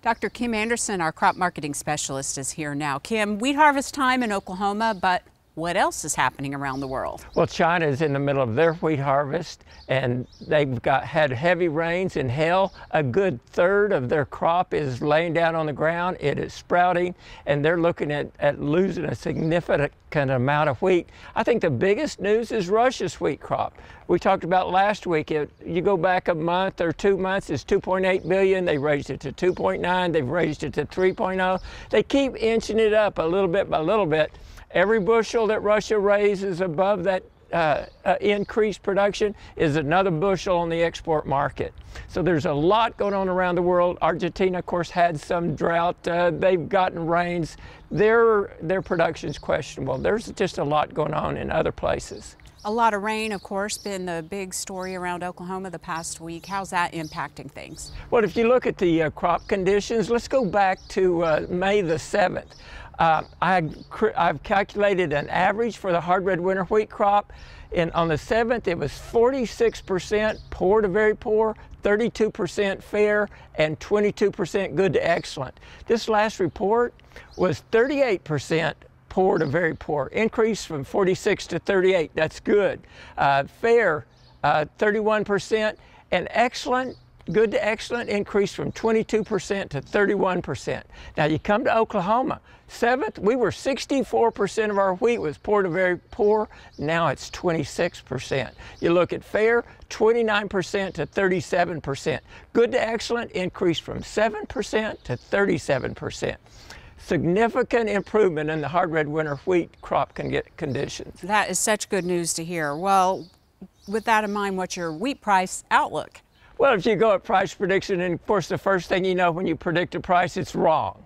Dr. Kim Anderson, our crop marketing specialist, is here now. Kim, wheat harvest time in Oklahoma, but what else is happening around the world? Well, China is in the middle of their wheat harvest, and they've had heavy rains and hail. A good third of their crop is laying down on the ground. It is sprouting, and they're looking at losing a significant amount of wheat. I think the biggest news is Russia's wheat crop. We talked about last week. You go back a month or 2 months, it's 2.8 billion. They raised it to 2.9. They've raised it to 3.0. They keep inching it up a little bit by little bit. Every bushel that Russia raises above that increased production is another bushel on the export market. So there's a lot going on around the world. Argentina, of course, had some drought. They've gotten rains. Their production's questionable. There's just a lot going on in other places. A lot of rain, of course, been the big story around Oklahoma the past week. How's that impacting things? Well, if you look at the crop conditions, let's go back to May the 7th. I've calculated an average for the hard red winter wheat crop. On the 7th, it was 46% poor to very poor, 32% fair, and 22% good to excellent. This last report was 38% poor to very poor, increase from 46 to 38. That's good. Fair, 31%, and excellent, good to excellent, increased from 22% to 31%. Now you come to Oklahoma, 7th, we were 64% of our wheat was poor to very poor. Now it's 26%. You look at fair, 29% to 37%. Good to excellent increased from 7% to 37%. Significant improvement in the hard red winter wheat crop conditions. That is such good news to hear. Well, with that in mind, what's your wheat price outlook? Well, if you go at price prediction, and of course the first thing you know when you predict a price, it's wrong.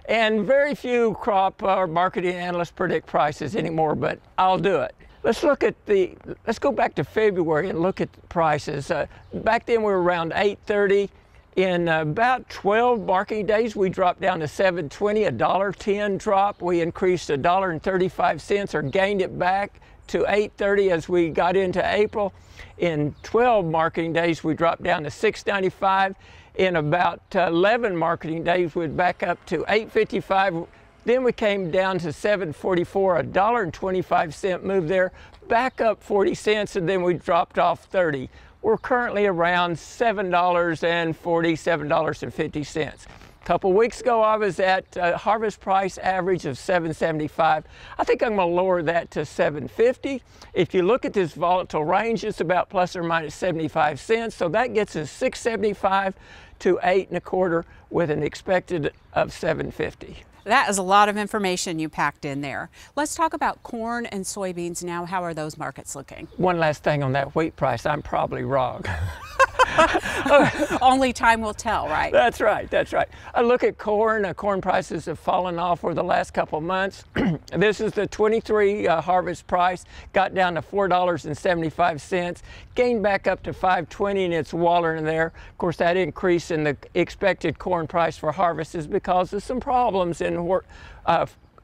And very few crop or marketing analysts predict prices anymore, but I'll do it. Let's go back to February and look at the prices. Back then we were around 830. In about 12 marketing days, we dropped down to 720, a $1.10 drop. We increased $1.35 or gained it back to 830 as we got into April. In 12 marketing days, we dropped down to 695. In about 11 marketing days, we'd back up to 855. Then we came down to 744, a $1.25 move there, back up 40 cents, and then we dropped off 30. We're currently around $7.40, $7.50. A couple weeks ago, I was at a harvest price average of $7.75. I think I'm going to lower that to $7.50. If you look at this volatile range, it's about plus or minus 75 cents. So that gets us $6.75 to $8.25 with an expected of $7.50. That is a lot of information you packed in there. Let's talk about corn and soybeans now. How are those markets looking? One last thing on that wheat price. I'm probably wrong. Only time will tell, right? That's right, that's right. I look at corn. Corn prices have fallen off over the last couple of months. This is the 23 harvest price, got down to $4.75, gained back up to $5.20, and it's wallowing there. Of course, that increase in the expected corn price for harvest is because of some problems in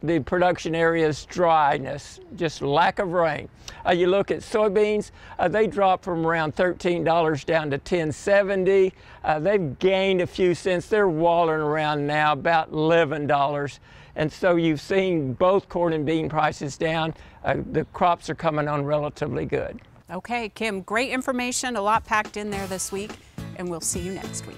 the production area's dryness, just lack of rain. You look at soybeans, they dropped from around $13 down to $10.70. They've gained a few cents. They're wallowing around now about $11. And so you've seen both corn and bean prices down. The crops are coming on relatively good. Okay, Kim, great information, a lot packed in there this week, and we'll see you next week.